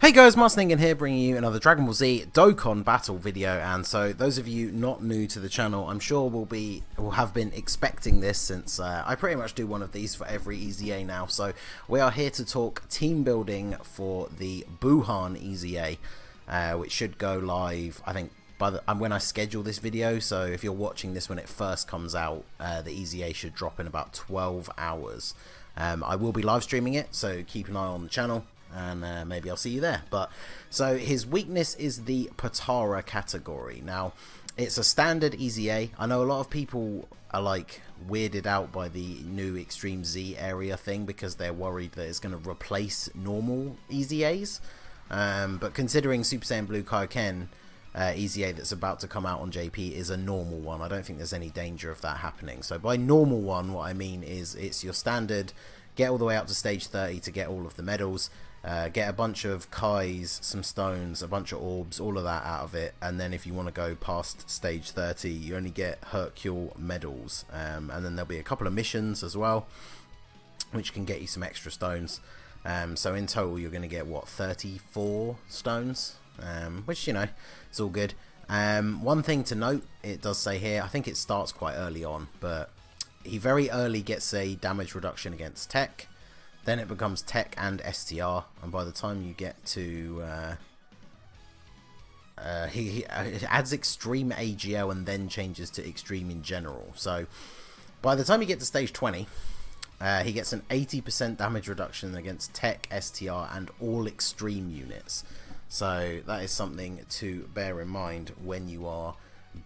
Hey guys, Ningen here, bringing you another Dragon Ball Z Dokkan battle video. And so those of you not new to the channel, I'm sure will have been expecting this, since I pretty much do one of these for every EZA now. So we are here to talk team building for the Buuhan EZA, which should go live, I think, when I schedule this video. So if you're watching this when it first comes out, the EZA should drop in about 12 hours. I will be live streaming it, so keep an eye on the channel, and maybe I'll see you there. But so his weakness is the Potara category. Now, it's a standard EZA. I know a lot of people are like weirded out by the new Extreme Z area thing because they're worried that it's going to replace normal EZAs. But considering Super Saiyan Blue Kaioken EZA that's about to come out on JP is a normal one, I don't think there's any danger of that happening. So by normal one, what I mean is it's your standard, get all the way up to stage 30 to get all of the medals. Get a bunch of Kais, some stones, a bunch of orbs, all of that out of it, and then if you want to go past stage 30, you only get Hercule medals, and then there'll be a couple of missions as well, which can get you some extra stones. So in total, you're going to get, what, 34 stones, which, you know, it's all good. One thing to note, it does say here, I think it starts quite early on, but he very early gets a damage reduction against Tech. Then it becomes Tech and STR, and by the time you get to he adds Extreme AGL and then changes to Extreme in general. So by the time you get to stage 20, he gets an 80% damage reduction against Tech, STR, and all Extreme units. So that is something to bear in mind when you are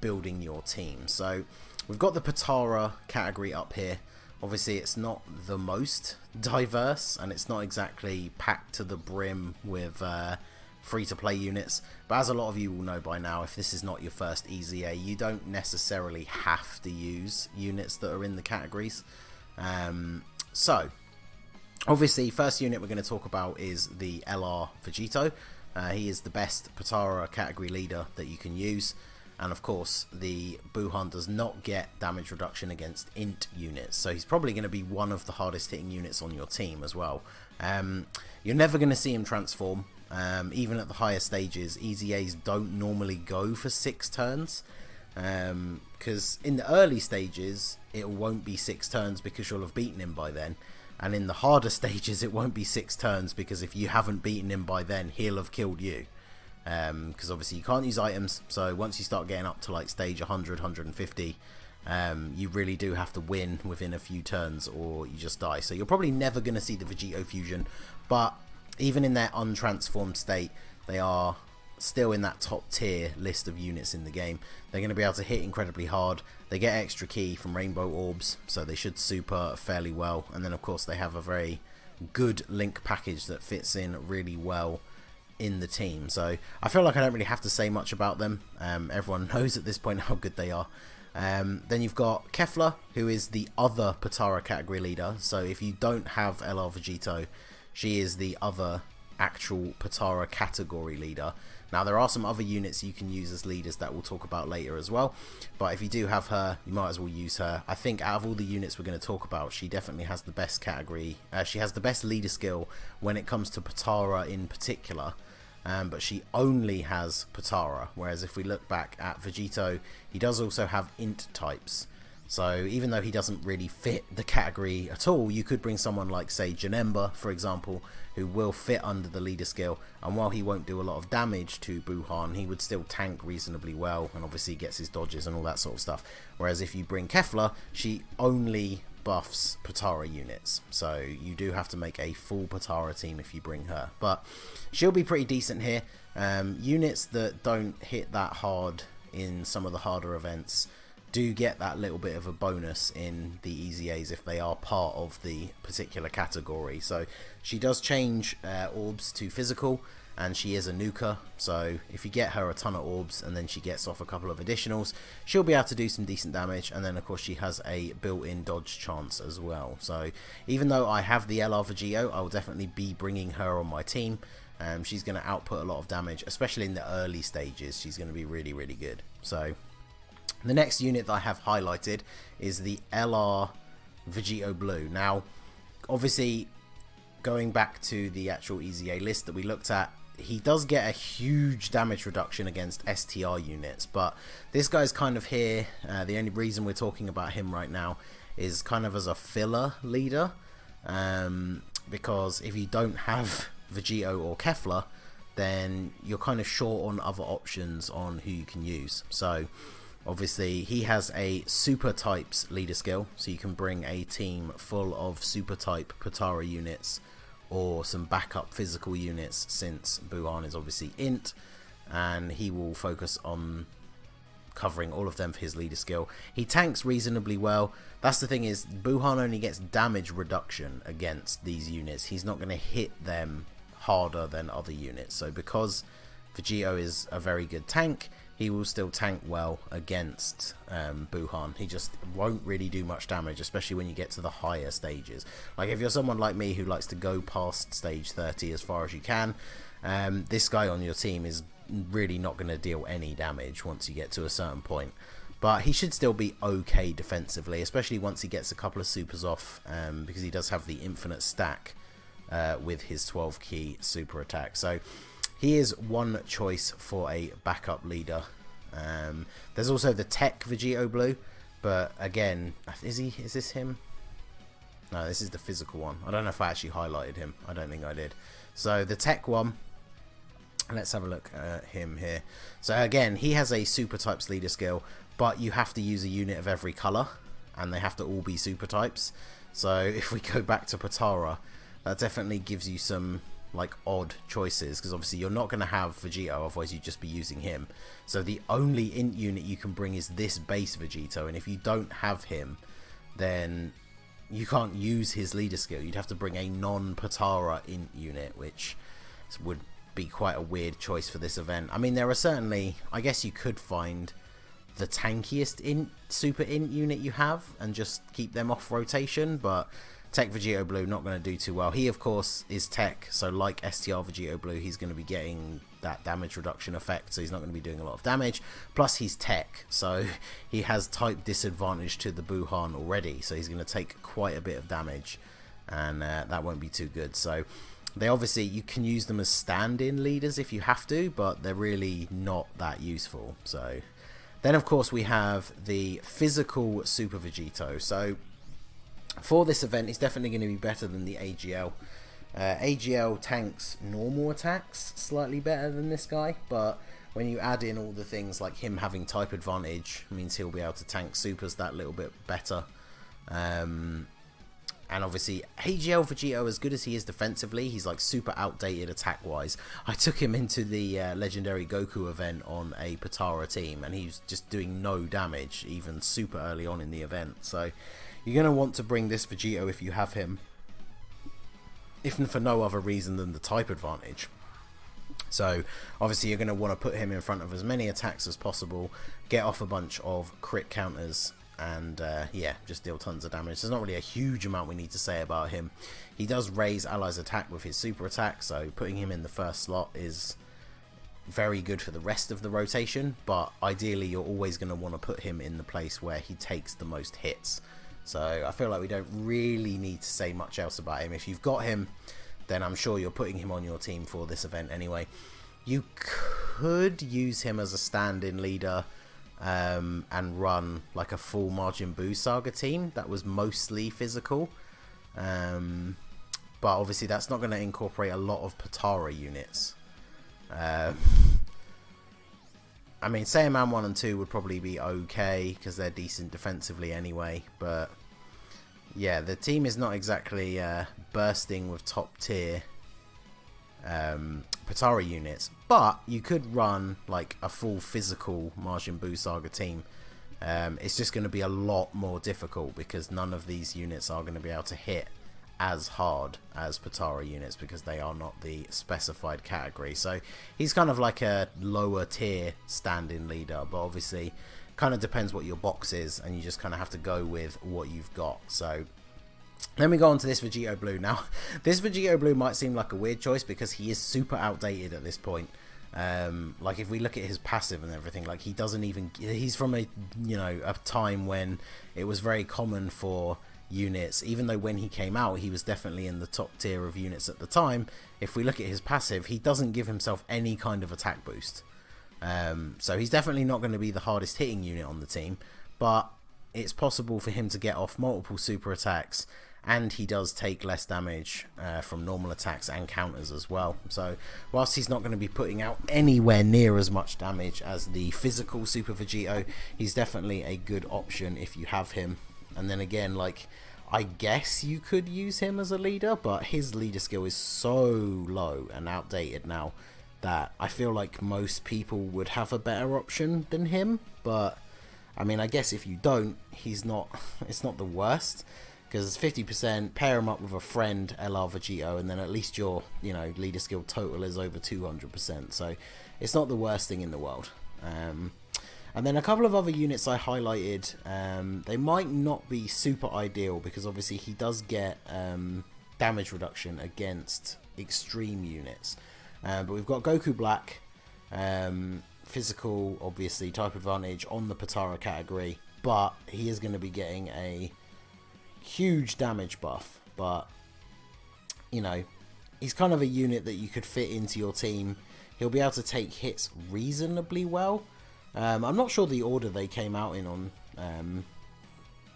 building your team. So we've got the Potara category up here. Obviously, it's not the most diverse, and it's not exactly packed to the brim with free-to-play units. But as a lot of you will know by now, if this is not your first EZA, you don't necessarily have to use units that are in the categories. So, obviously, first unit we're going to talk about is the Lr4 Vegeto. He is the best Potara category leader that you can use. And of course, the Buuhan does not get damage reduction against int units, so he's probably going to be one of the hardest hitting units on your team as well. You're never going to see him transform, even at the higher stages. EZAs don't normally go for 6 turns, because in the early stages it won't be 6 turns because you'll have beaten him by then, and in the harder stages it won't be 6 turns because if you haven't beaten him by then, he'll have killed you. Because obviously you can't use items, so once you start getting up to like stage 100, 150, you really do have to win within a few turns or you just die. So you're probably never going to see the Vegeto fusion, but even in their untransformed state, they are still in that top tier list of units in the game. They're going to be able to hit incredibly hard. They get extra key from rainbow orbs, so they should super fairly well. And then of course they have a very good link package that fits in really well in the team. So I feel like I don't really have to say much about them. Everyone knows at this point how good they are. Then you've got Kevlar, who is the other Potara category leader. So if you don't have Lr4 Vegeto, she is the other actual Potara category leader. Now there are some other units you can use as leaders that we'll talk about later as well, but if you do have her, you might as well use her. I think out of all the units we're going to talk about, she definitely has the best category. She has the best leader skill when it comes to Potara in particular. But she only has Potara, whereas if we look back at Vegeto, he does also have int types. So even though he doesn't really fit the category at all, you could bring someone like, say, Janemba, for example, who will fit under the leader skill, and while he won't do a lot of damage to Buuhan, he would still tank reasonably well, and obviously gets his dodges and all that sort of stuff. Whereas if you bring Kevlar, she only buffs Potara units, so you do have to make a full Potara team if you bring her, but she'll be pretty decent here. Units that don't hit that hard in some of the harder events do get that little bit of a bonus in the EZAs if they are part of the particular category. So she does change orbs to physical, and she is a nuker, so if you get her a ton of orbs and then she gets off a couple of additionals, she'll be able to do some decent damage. And then of course she has a built-in dodge chance as well. So even though I have the Lr4 Geoblue, I will definitely be bringing her on my team. She's going to output a lot of damage, especially in the early stages. She's going to be really, really good. So the next unit that I have highlighted is the Lr4 Geoblue. Now, obviously, going back to the actual EZA list that we looked at, he does get a huge damage reduction against STR units, but this guy's kind of here, the only reason we're talking about him right now is kind of as a filler leader, because if you don't have Vegeto or Kevlar, then you're kind of short on other options on who you can use. So obviously he has a super types leader skill, so you can bring a team full of super type Potara units or some backup physical units, since Buuhan is obviously int, and he will focus on covering all of them for his leader skill. He tanks reasonably well. That's the thing, is Buuhan only gets damage reduction against these units. He's not going to hit them harder than other units. So because Vegeto is a very good tank, he will still tank well against Buuhan. He just won't really do much damage, especially when you get to the higher stages. Like if you're someone like me who likes to go past stage 30 as far as you can, this guy on your team is really not going to deal any damage once you get to a certain point. But he should still be okay defensively, especially once he gets a couple of supers off, because he does have the infinite stack with his 12 key super attack. So he is one choice for a backup leader. There's also the tech Vegeto Blue, but again, is this him? No, this is the physical one. I don't know if I actually highlighted him. I don't think I did. So the tech one, let's have a look at him here. So again, he has a super types leader skill, but you have to use a unit of every color, and they have to all be super types. So if we go back to Potara, that definitely gives you some like odd choices, because obviously you're not going to have Vegeto, otherwise you'd just be using him. So the only int unit you can bring is this base Vegeto, and if you don't have him, then you can't use his leader skill. You'd have to bring a non-Potara int unit, which would be quite a weird choice for this event. I mean, there are certainly, I guess you could find the tankiest super int unit you have and just keep them off rotation, but Tech Vegeto Blue not going to do too well. He of course is tech, so like STR Vegeto Blue, he's going to be getting that damage reduction effect, so he's not going to be doing a lot of damage. Plus he's tech, so he has type disadvantage to the Buuhan already, so he's going to take quite a bit of damage, and that won't be too good. So they obviously, you can use them as stand-in leaders if you have to, but they're really not that useful. So then of course we have the physical Super Vegeto. So for this event, it's definitely going to be better than the AGL. AGL tanks normal attacks slightly better than this guy, but when you add in all the things like him having type advantage, means he'll be able to tank supers that little bit better. And obviously AGL Vegeto, as good as he is defensively, he's like super outdated attack wise. I took him into the legendary Goku event on a Potara team, and he's just doing no damage even super early on in the event. So you're going to want to bring this Vegeto if you have him, if for no other reason than the type advantage. So obviously you're going to want to put him in front of as many attacks as possible, get off a bunch of crit counters, and yeah, just deal tons of damage. There's not really a huge amount we need to say about him. He does raise allies' attack with his super attack, so putting him in the first slot is very good for the rest of the rotation, but ideally you're always going to want to put him in the place where he takes the most hits. So I feel like we don't really need to say much else about him. If you've got him, then I'm sure you're putting him on your team for this event anyway. You could use him as a stand-in leader and run like a full Majin Buu Saga team that was mostly physical, but obviously that's not going to incorporate a lot of Potara units. I mean, Saiyaman 1 and 2 would probably be okay because they're decent defensively anyway, but yeah, the team is not exactly bursting with top tier Potara units, but you could run like a full physical Majin Buu Saga team. It's just going to be a lot more difficult because none of these units are going to be able to hit as hard as Potara units because they are not the specified category. So he's kind of like a lower tier stand-in leader, but obviously kind of depends what your box is, and you just kind of have to go with what you've got. So then we go on to this Vegeto Blue. Now, this Vegeto Blue might seem like a weird choice because he is super outdated at this point. Like if we look at his passive and everything, like he doesn't even, he's from a, you know, a time when it was very common for units, even though when he came out he was definitely in the top tier of units at the time. If we look at his passive, he doesn't give himself any kind of attack boost, so he's definitely not going to be the hardest hitting unit on the team, but it's possible for him to get off multiple super attacks, and he does take less damage from normal attacks and counters as well. So whilst he's not going to be putting out anywhere near as much damage as the physical Super Vegeto, he's definitely a good option if you have him. And then again, like, I guess you could use him as a leader, but his leader skill is so low and outdated now that I feel like most people would have a better option than him. But I mean, I guess if you don't, it's not the worst, because 50%, pair him up with a friend Lr4 Geoblue, and then at least your, you know, leader skill total is over 200%. So it's not the worst thing in the world. And then a couple of other units I highlighted, they might not be super ideal, because obviously he does get damage reduction against extreme units. But we've got Goku Black, physical, obviously, type advantage on the Potara category, but he is going to be getting a huge damage buff. But, you know, he's kind of a unit that you could fit into your team. He'll be able to take hits reasonably well. I'm not sure the order they came out in on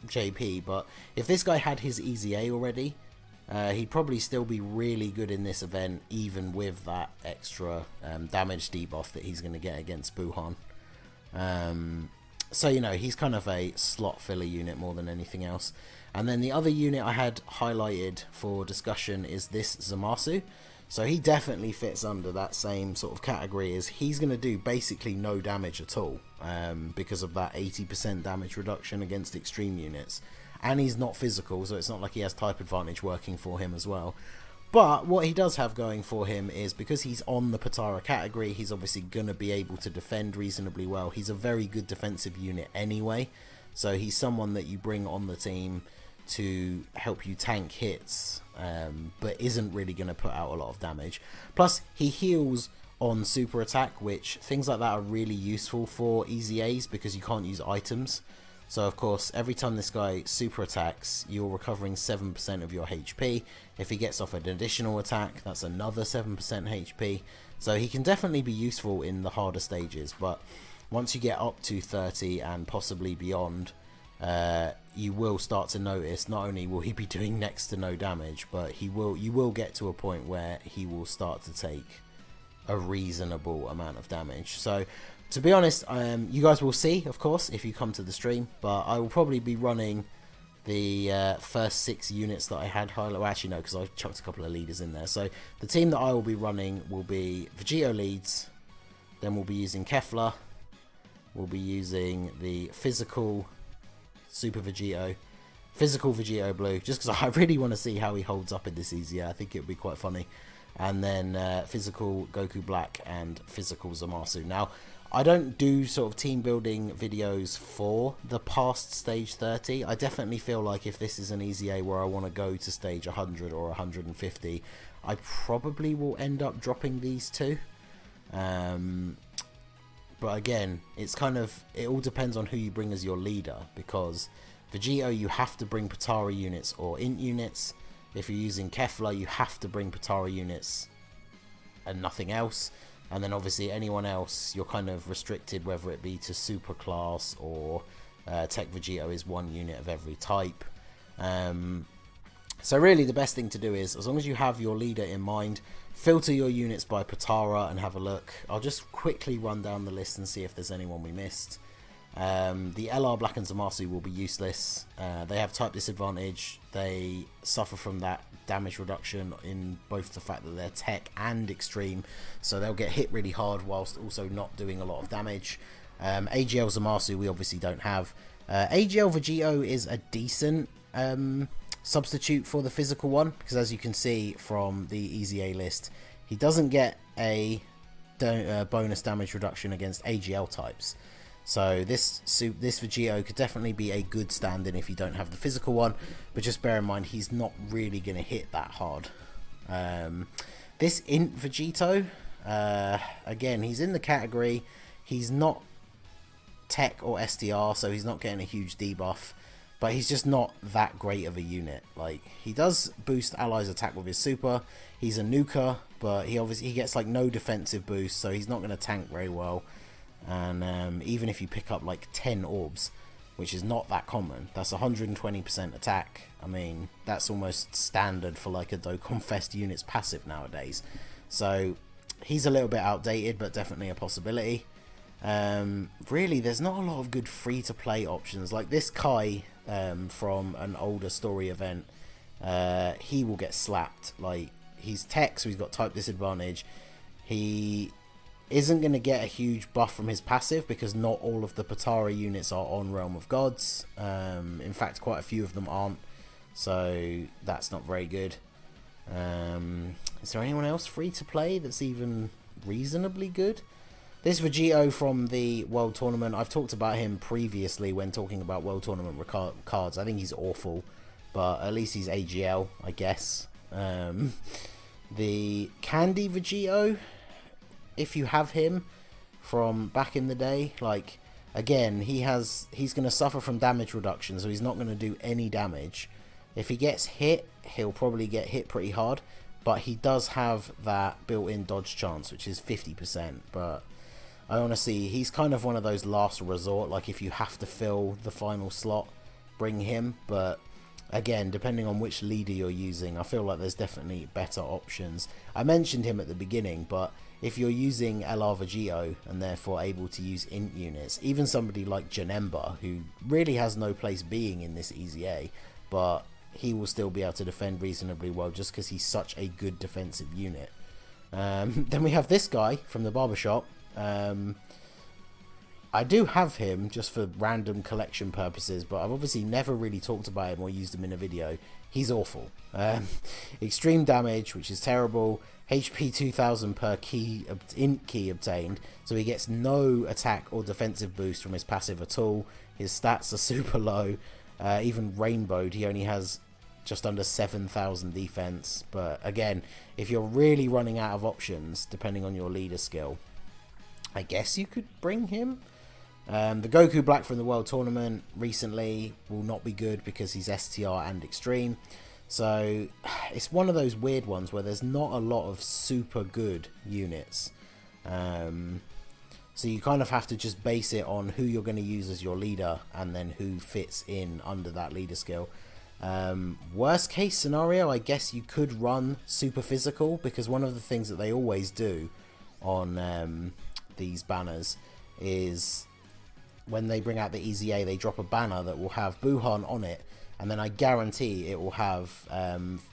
JP, but if this guy had his EZA already, he'd probably still be really good in this event, even with that extra damage debuff that he's going to get against Buuhan. So, you know, he's kind of a slot filler unit more than anything else. And then the other unit I had highlighted for discussion is this Zamasu. So he definitely fits under that same sort of category, as he's going to do basically no damage at all, because of that 80% damage reduction against extreme units. And he's not physical, so it's not like he has type advantage working for him as well. But what he does have going for him is, because he's on the Potara category, he's obviously going to be able to defend reasonably well. He's a very good defensive unit anyway, so he's someone that you bring on the team to help you tank hits, but isn't really going to put out a lot of damage. Plus, he heals on super attack, which things like that are really useful for EZAs, because you can't use items. So of course, every time this guy super attacks, you're recovering 7% of your HP. If he gets off an additional attack, that's another 7% HP. So he can definitely be useful in the harder stages, but once you get up to 30 and possibly beyond, you will start to notice not only will he be doing next to no damage, but you will get to a point where he will start to take a reasonable amount of damage. So to be honest, you guys will see, of course, if you come to the stream, but I will probably be running the first 6 units that I had highlighted. Well, actually no, because I chucked a couple of leaders in there. So the team that I will be running will be Vegeto leads, then we'll be using Kevlar, we'll be using the physical Super Vegeto, physical Vegeto Blue, just because I really want to see how he holds up in this EZA. I think it would be quite funny. And then physical Goku Black and physical Zamasu. Now, I don't do sort of team building videos for the past stage 30. I definitely feel like if this is an EZA where I want to go to stage 100 or 150, I probably will end up dropping these two. But again, it's kind of, it all depends on who you bring as your leader, because Vegeto, you have to bring Potara units or int units. If you're using Kevlar, you have to bring Potara units and nothing else. And then obviously anyone else, you're kind of restricted, whether it be to super class or Tech Vegeto is 1 unit of every type. So really the best thing to do is, as long as you have your leader in mind, filter your units by Potara and have a look. I'll just quickly run down the list and see if there's anyone we missed. The LR Black and Zamasu will be useless. They have type disadvantage. They suffer from that damage reduction in both the fact that they're tech and extreme, so they'll get hit really hard whilst also not doing a lot of damage. AGL Zamasu we obviously don't have. AGL Vegeto is a decent substitute for the physical one, because as you can see from the EZA list, he doesn't get a bonus damage reduction against AGL types. So this Vegeto could definitely be a good stand-in if you don't have the physical one, but just bear in mind he's not really going to hit that hard. This int Vegeto, again, he's in the category, he's not tech or SDR, so he's not getting a huge debuff. but he's just not that great of a unit. Like, he does boost allies' attack with his super. He's a nuker, but he gets like no defensive boost, so he's not going to tank very well. And even if you pick up like 10 orbs, which is not that common, that's 120% attack. I mean, that's almost standard for like a Dokkan Fest unit's passive nowadays. So he's a little bit outdated, but definitely a possibility. Really, there's not a lot of good free-to-play options. Like this Kai from an older story event, he will get slapped. Like, he's tech, so he's got type disadvantage. He isn't going to get a huge buff from his passive because not all of the Potara units are on Realm of Gods. In fact, quite a few of them aren't, so that's not very good. Is there anyone else free to play that's even reasonably good? This Vegeto from the World Tournament, I've talked about him previously when talking about World Tournament cards. I think he's awful, but at least he's AGL, I guess. The Candy Vegeto, if you have him from back in the day, like, again, he's going to suffer from damage reduction, so he's not going to do any damage. If he gets hit, he'll probably get hit pretty hard, but he does have that built-in dodge chance, which is 50%, but I honestly, he's kind of one of those last resort, like if you have to fill the final slot, bring him, but again, depending on which leader you're using, I feel like there's definitely better options. I mentioned him at the beginning, but if you're using Lr4 Geoblue and therefore able to use int units, even somebody like Janemba, who really has no place being in this EZA, but he will still be able to defend reasonably well just because he's such a good defensive unit. Then we have this guy from the barbershop. I do have him just for random collection purposes, but I've obviously never really talked about him or used him in a video. He's awful. Extreme damage, which is terrible. HP 2000 per int key obtained, so he gets no attack or defensive boost from his passive at all. His stats are super low. Even rainbowed, he only has just under 7,000 defense. But again, if you're really running out of options, depending on your leader skill, I guess you could bring him. The Goku Black from the World Tournament recently will not be good because he's STR and Extreme. So it's one of those weird ones where there's not a lot of super good units. So you kind of have to just base it on who you're going to use as your leader and then who fits in under that leader skill. Worst case scenario, I guess you could run super physical, because one of the things that they always do on these banners is when they bring out the EZA, they drop a banner that will have Buuhan on it, and then I guarantee it will have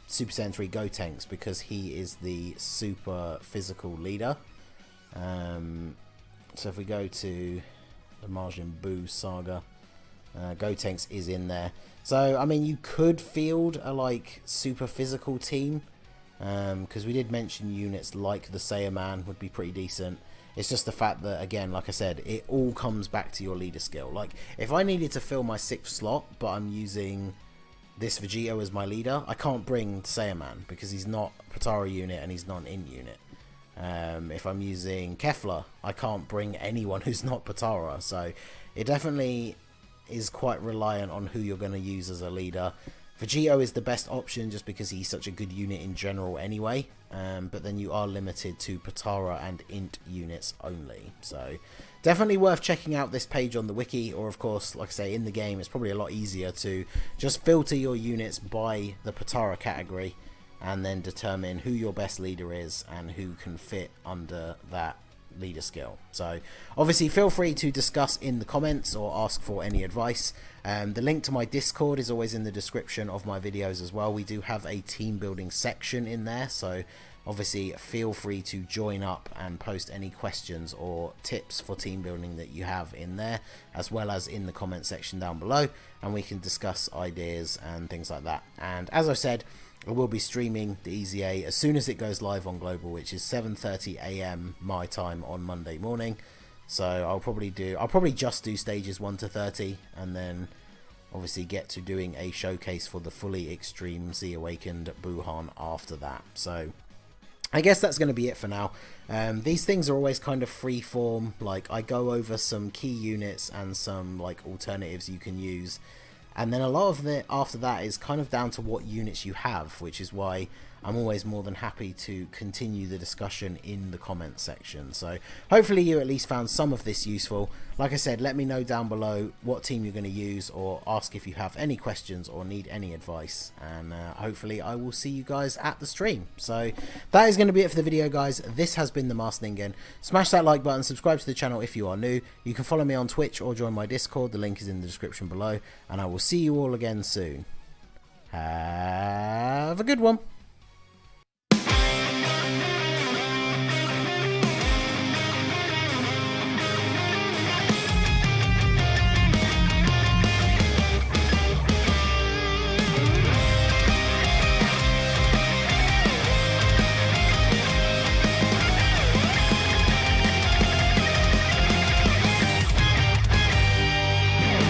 Super Saiyan 3 Gotenks, because he is the super physical leader. So if we go to the Majin Buu saga, Gotenks is in there. So I mean, you could field a like super physical team, because we did mention units like the Saiyaman would be pretty decent. It's just the fact that, again, like I said, it all comes back to your leader skill. Like, if I needed to fill my 6th slot, but I'm using this Vegeto as my leader, I can't bring Saiyaman, because he's not a Potara unit and he's not an int unit. If I'm using Kevlar, I can't bring anyone who's not Potara. So it definitely is quite reliant on who you're going to use as a leader. Vegeto is the best option just because he's such a good unit in general anyway, but then you are limited to Potara and int units only. So definitely worth checking out this page on the wiki, or of course, like I say, in the game it's probably a lot easier to just filter your units by the Potara category and then determine who your best leader is and who can fit under that leader skill. So obviously feel free to discuss in the comments or ask for any advice. The link to my Discord is always in the description of my videos as well. We do have a team building section in there, so obviously feel free to join up and post any questions or tips for team building that you have in there, as well as in the comment section down below, and we can discuss ideas and things like that. And as I said, I will be streaming the EZA as soon as it goes live on Global, which is 7:30 AM my time on Monday morning. So I'll probably just do stages 1 to 30, and then obviously get to doing a showcase for the fully extreme Z Awakened Buuhan after that. So I guess that's going to be it for now. These things are always kind of free form. Like, I go over some key units and some like alternatives you can use, And then a lot of it after that is kind of down to what units you have, which is why I'm always more than happy to continue the discussion in the comments section. So hopefully you at least found some of this useful. Like I said, let me know down below what team you're going to use, or ask if you have any questions or need any advice. And hopefully I will see you guys at the stream. So that is going to be it for the video, guys. This has been the Master Ningen. Smash that like button, subscribe to the channel if you are new. You can follow me on Twitch or join my Discord. The link is in the description below. And I will see you all again soon. Have a good one.